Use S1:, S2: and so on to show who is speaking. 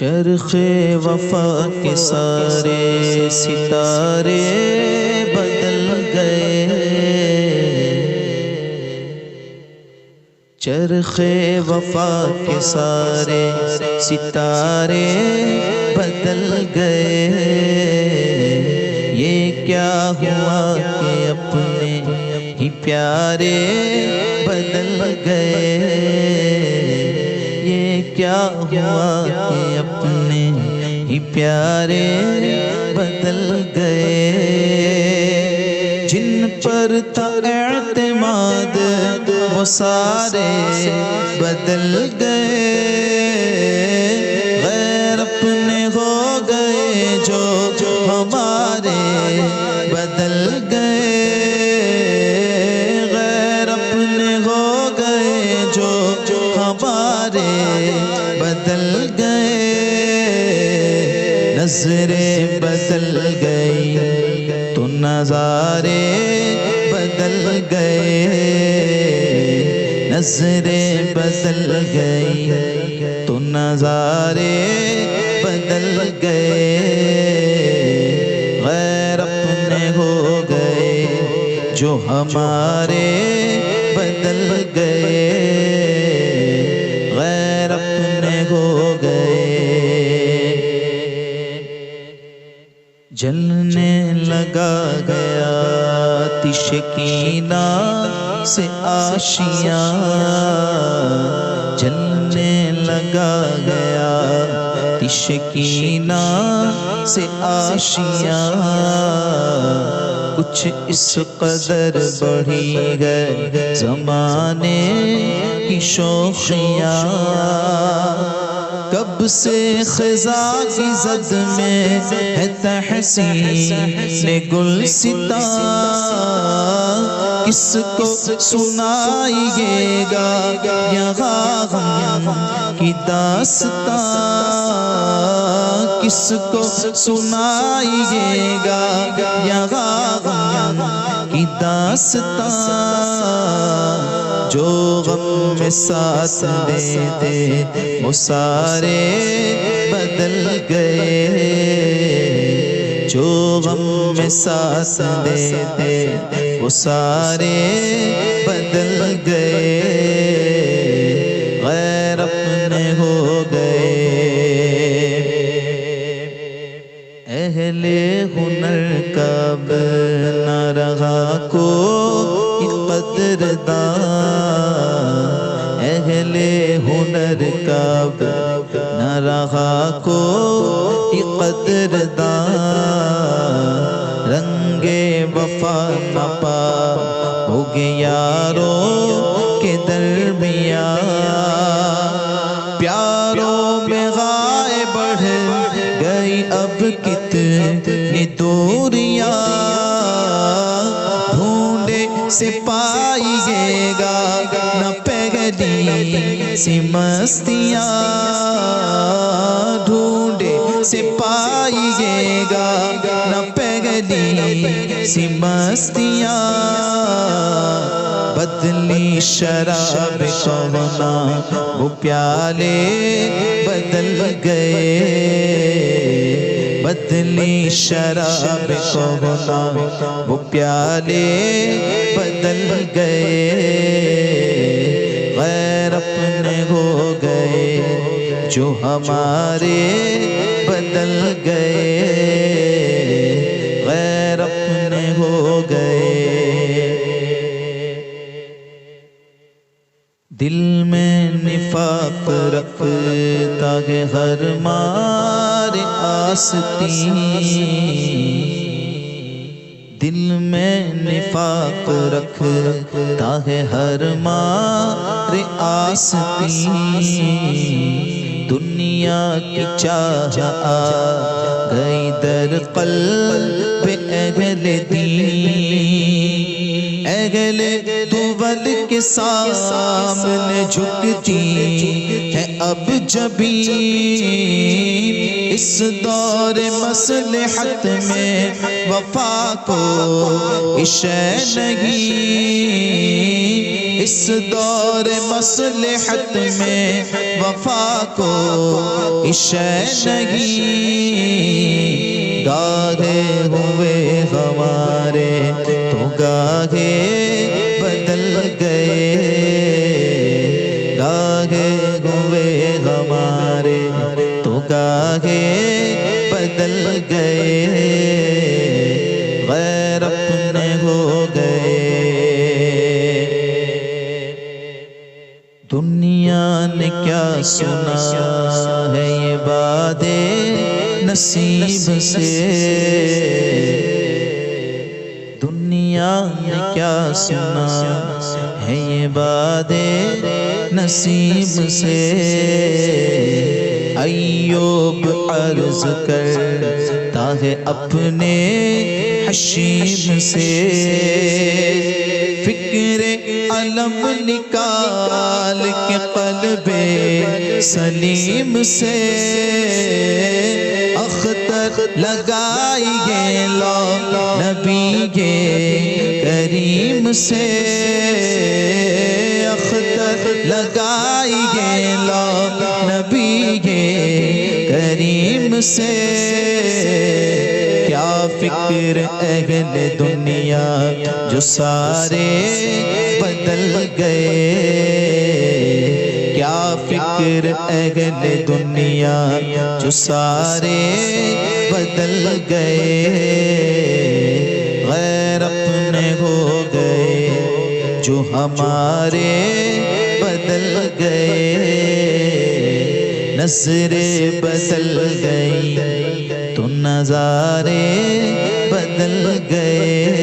S1: चरखे वफा के सारे सितारे बदल गए। चरखे वफा के सारे सितारे बदल गए। ये क्या हुआ कि अपने ही प्यारे बदल गए। ये क्या हुआ कि अपने ही प्यारे बदल गए। जिन पर था एतमाद वो सारे बदल गए। गैर अपने हो गए जो हमारे बदल गए। गैर अपने हो गए जो हमारे बदल गए। नजरें बदल गई तो नजारे बदल गए। नजरें बदल गई तो नजारे बदल गए। गैर अपने हो गए जो हमारे बदल गए। गैर अपने हो गए। जलने लगा गया तिशकीना से आशियाँ। जलने लगा गया तिशकीना से आशियाँ। कुछ इस कदर बढ़ी गए ज़माने की शौक़ियाँ। कब से ख़िज़ा की ज़द में है तहसीन गुलसिता। किसको सुनाइएगा यहाँ गम की दास्तां। किसको सुनाइएगा यहाँ गम की दास्तां। जो गम में साथ दे दे वो सारे बदल गए। जो गम में साथ दे दे वो सारे बदल गए। गैर अपने हो गए। अहले हुनर का अब न रहा कोई कदरदान। अहले हुनर का अब न रहा कोई कदरदान। रंगे वफा न पा हो गए यारों के दरमियाँ। प्यारों में गाए बढ़ गई अब कितनी दूरियाँ। ढूंढे से पाइएगा न पहली सी मस्तियाँ। ढूंढे से पाइएगा न पहली सी मस्तियाँ। बदली शराब कवना वो प्याले बदल गए। बदली शराब कवना वो प्याले बदल गए। गैर अपने हो गए जो हमारे बदल गए। गैर अपने हो गए। दिल में निफाक रखता है हर मारे आस्तीं। दिल में निफाक रखता है हर मारे आस्तीं। दुनिया की चाह आ गई दर क़ल्ब अहले दीन। अहले दुवल के सामने झुकती है अब जबीन। इस दौर मसलहत में वफा को इशे नहीं, इस दौर मसलहत में वफा को इशे नहीं। गाहे हुए हमारे तो गाहे बदल गए, गाहे हुए हमारे तो गाहे बदल गए, गैर अपने हो गए। दुनिया ने क्या सुना है ये वादे नसीब से, दुनिया ने क्या सुना है ये वादे नसीब से। अय्यूब अर्ज करता है अपने हशीम से, फिक्रे अलम निकाल के क़ल्बे सलीम से। अख्तर लगाइए लो नबी के करीम से, अख्तर लगाइए लो नबी के करीम से। क्या फिक्र अहले दुनिया जो सारे बदल गए, क्या फिक्र अहले दुनिया जो सारे बदल गए, गैर अपने हो गए जो हमारे बदल गए। नज़रें बदल गई तो नज़ारे बदल गए,